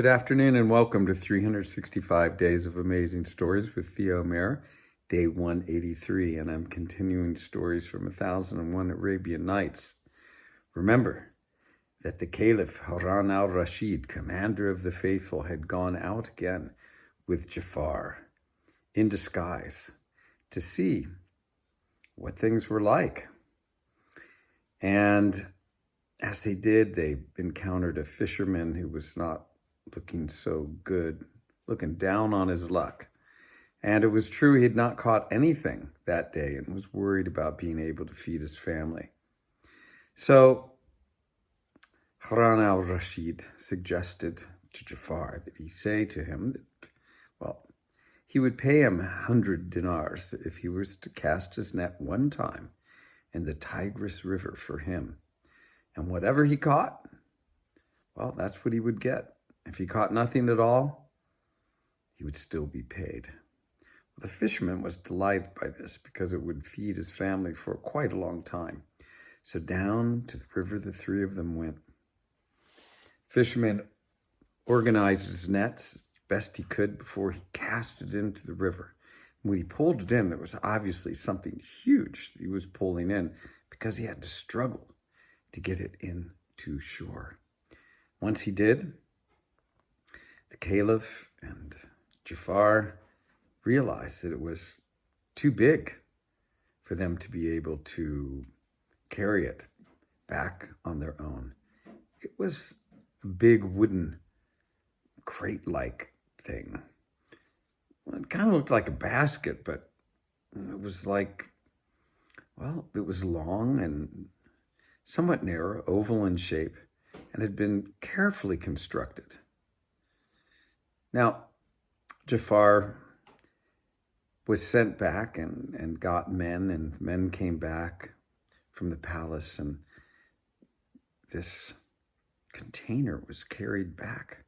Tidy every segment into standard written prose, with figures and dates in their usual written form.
Good afternoon and welcome to 365 Days of Amazing Stories with Theo Mayer, day 183, and I'm continuing stories from 1001 Arabian Nights. Remember that the Caliph Houran al-Raschid, commander of the faithful, had gone out again with Jafar in disguise to see what things were like. And as they did, they encountered a fisherman who was not looking so good, looking down on his luck. And it was true he had not caught anything that day and was worried about being able to feed his family. So Houran al-Raschid suggested to Jafar that he say to him that, he would pay him 100 dinars if he was to cast his net one time in the Tigris River for him. And whatever he caught, that's what he would get. If he caught nothing at all, he would still be paid. The fisherman was delighted by this because it would feed his family for quite a long time. So down to the river the three of them went. Fisherman organized his nets as best he could before he cast it into the river. When he pulled it in, there was obviously something huge he was pulling in because he had to struggle to get it into shore. Once he did, the Caliph and Jafar realized that it was too big for them to be able to carry it back on their own. It was a big wooden crate-like thing. It kind of looked like a basket, but it was it was long and somewhat narrow, oval in shape, and had been carefully constructed. Now, Jafar was sent back and got men, and men came back from the palace, and this container was carried back.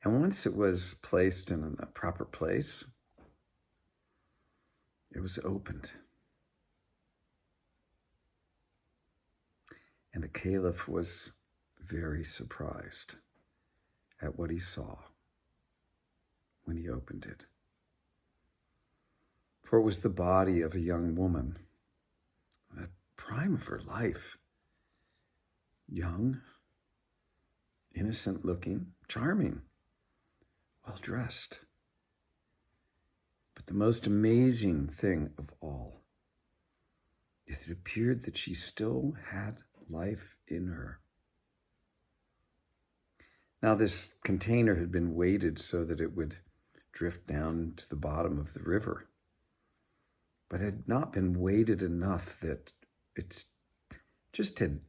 And once it was placed in a proper place, it was opened. And the Caliph was very surprised at what he saw when he opened it. For it was the body of a young woman, the prime of her life. Young, innocent looking, charming, well dressed. But the most amazing thing of all is it appeared that she still had life in her. Now, this container had been weighted so that it would drift down to the bottom of the river, but had not been weighted enough that it just had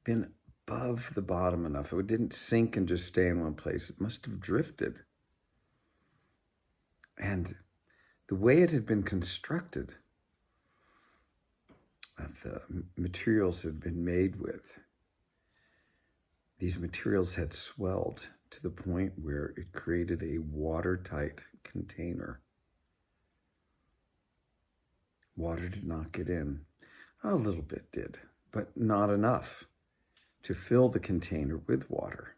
been above the bottom enough. It didn't sink and just stay in one place. It must have drifted. And the way it had been constructed, of the materials it had been made with, these materials had swelled to the point where it created a watertight container. Water did not get in. A little bit did, but not enough to fill the container with water.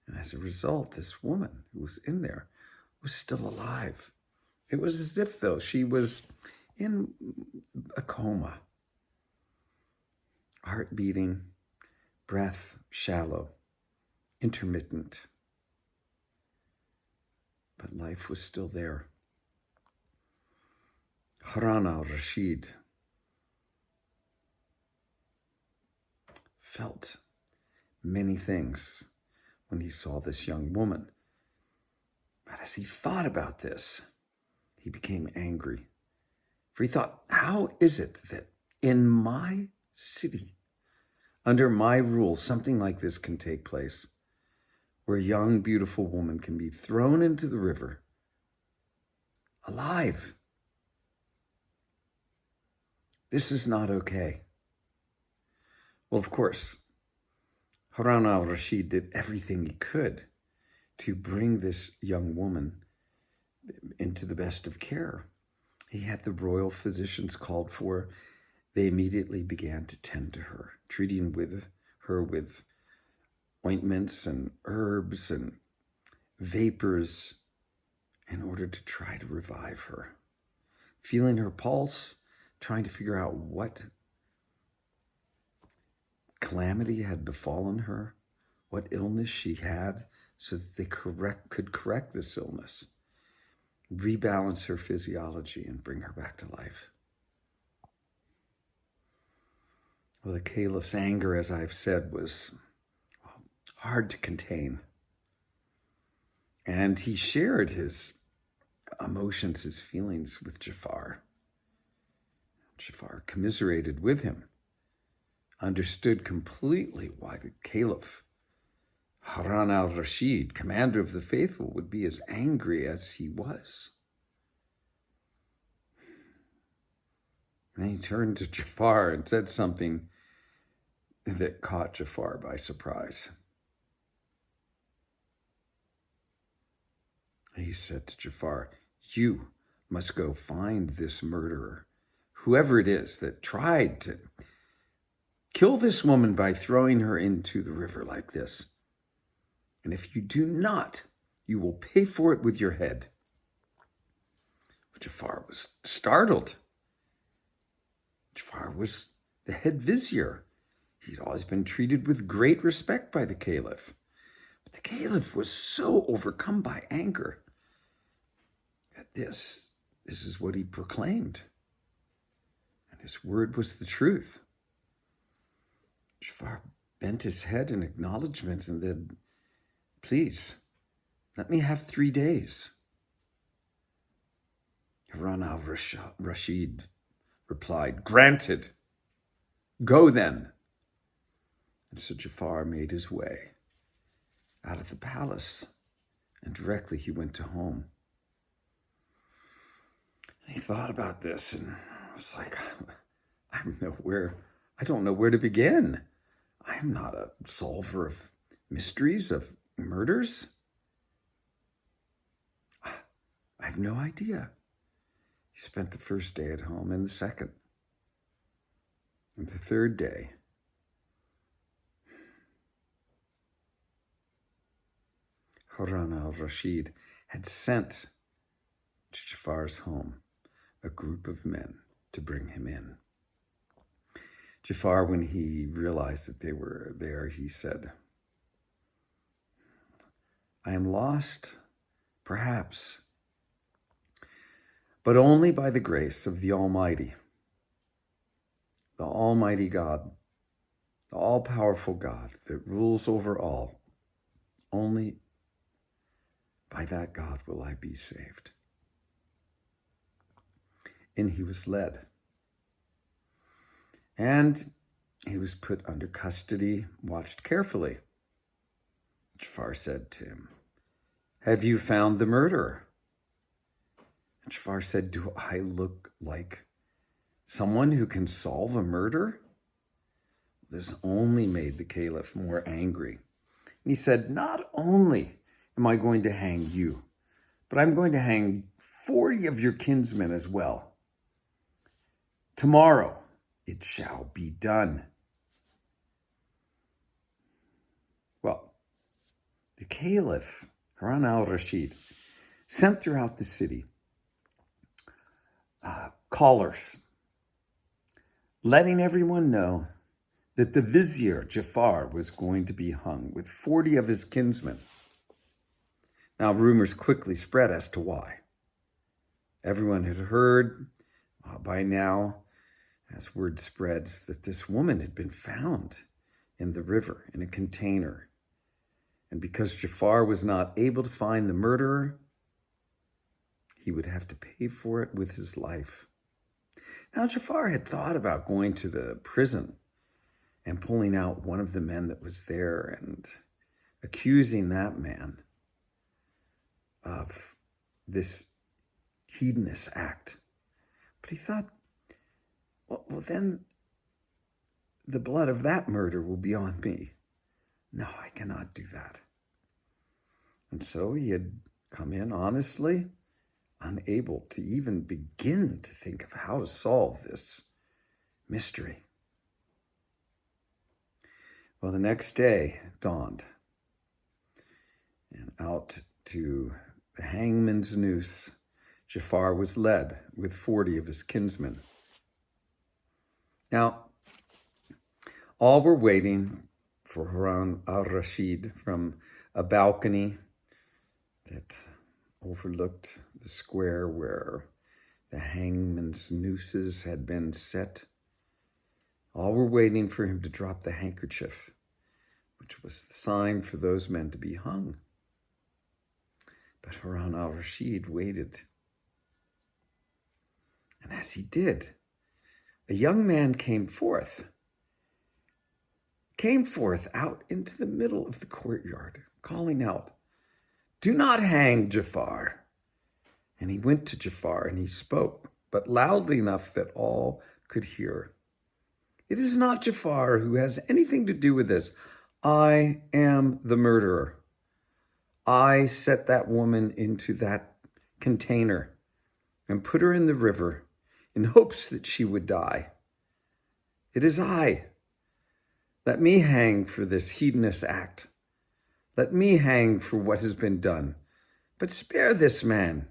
And as a result, this woman who was in there was still alive. It was as if, though, she was in a coma. Heart beating, breath shallow, intermittent. But life was still there. Houran al-Raschid felt many things when he saw this young woman. But as he thought about this, he became angry. For he thought, how is it that in my city, under my rule, something like this can take place, where a young, beautiful woman can be thrown into the river, alive? This is not okay. Well, of course, Houran al-Raschid did everything he could to bring this young woman into the best of care. He had the royal physicians called for. They immediately began to tend to her, treating her with ointments and herbs and vapors in order to try to revive her. Feeling her pulse, trying to figure out what calamity had befallen her, what illness she had, so that they could correct this illness, rebalance her physiology, and bring her back to life. Well, the caliph's anger, as I've said, was hard to contain. And he shared his emotions, his feelings with Jafar. Jafar commiserated with him, understood completely why the caliph, Houran al-Raschid, commander of the faithful, would be as angry as he was. And then he turned to Jafar and said something that caught Jafar by surprise. He said to Jafar, "You must go find this murderer, whoever it is that tried to kill this woman by throwing her into the river like this. And if you do not, you will pay for it with your head." Jafar was startled. Jafar was the head vizier. He'd always been treated with great respect by the caliph. But the caliph was so overcome by anger that this is what he proclaimed. And his word was the truth. Jafar bent his head in acknowledgement and then, "Please, let me have 3 days." Houran al-Raschid replied, "Granted. Go then." And so Jafar made his way out of the palace, and directly he went to home. And he thought about this and was like, I don't know where to begin. I am not a solver of mysteries, of murders. I have no idea. He spent the first day at home and the second. And the third day, Houran al-Raschid had sent to Jafar's home a group of men to bring him in. Jafar, when he realized that they were there, he said, "I am lost, perhaps, but only by the grace of the Almighty God, the all-powerful God that rules over all. Only by that God will I be saved." And he was led. And he was put under custody, watched carefully. Jafar said to him, "Have you found the murderer?" And Jafar said, "Do I look like someone who can solve a murder?" This only made the caliph more angry. And he said, "Not only am I going to hang you, but I'm going to hang 40 of your kinsmen as well. Tomorrow it shall be done." Well, the caliph, Houran al-Raschid, sent throughout the city callers, letting everyone know that the vizier, Jafar, was going to be hung with 40 of his kinsmen. Now, rumors quickly spread as to why. Everyone had heard by now, as word spreads, that this woman had been found in the river in a container. And because Jafar was not able to find the murderer, he would have to pay for it with his life. Now, Jafar had thought about going to the prison and pulling out one of the men that was there and accusing that man of this hedonous act. But he thought, well, then the blood of that murder will be on me. No, I cannot do that. And so he had come in honestly, unable to even begin to think of how to solve this mystery. Well, the next day dawned, and out to the hangman's noose, Jafar was led with 40 of his kinsmen. Now, all were waiting for Houran al-Raschid from a balcony that overlooked the square where the hangman's nooses had been set. All were waiting for him to drop the handkerchief, which was the sign for those men to be hung. But Houran al-Raschid waited. And as he did, a young man came forth out into the middle of the courtyard, calling out, "Do not hang Jafar." And he went to Jafar and he spoke, but loudly enough that all could hear. "It is not Jafar who has anything to do with this. I am the murderer. I set that woman into that container and put her in the river in hopes that she would die. It is I. Let me hang for this hedonous act. Let me hang for what has been done. But spare this man.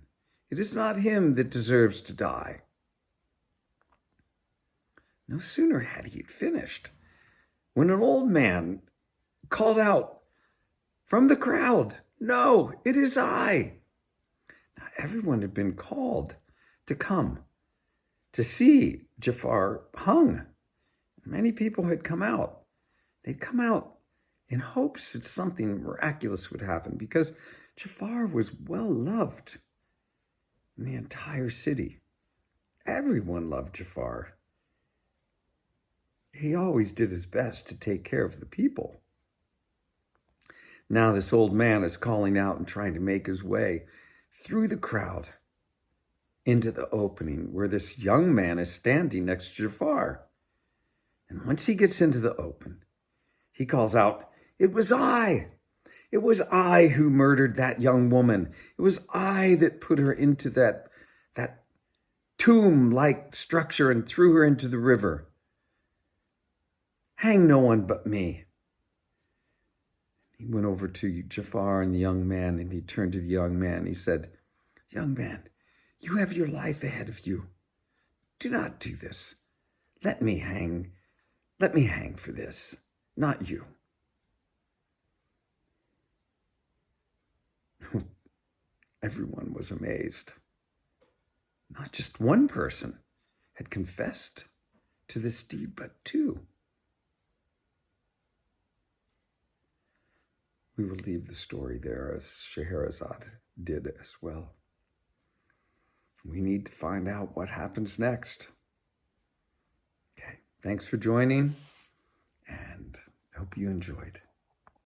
It is not him that deserves to die." No sooner had he finished when an old man called out from the crowd, "No, it is I." Now everyone had been called to come to see Jafar hung. Many people had come out. They'd come out in hopes that something miraculous would happen because Jafar was well loved in the entire city. Everyone loved Jafar. He always did his best to take care of the people. Now this old man is calling out and trying to make his way through the crowd into the opening where this young man is standing next to Jafar. And once he gets into the open, he calls out, "It was I. It was I who murdered that young woman. It was I that put her into that tomb-like structure and threw her into the river. Hang no one but me." He went over to Jafar and the young man, and he turned to the young man. He said, "Young man, you have your life ahead of you. Do not do this. Let me hang. Let me hang for this, not you." Everyone was amazed. Not just one person had confessed to this deed, but two. We will leave the story there as Scheherazade did as well. We need to find out what happens next. Okay, thanks for joining, and I hope you enjoyed.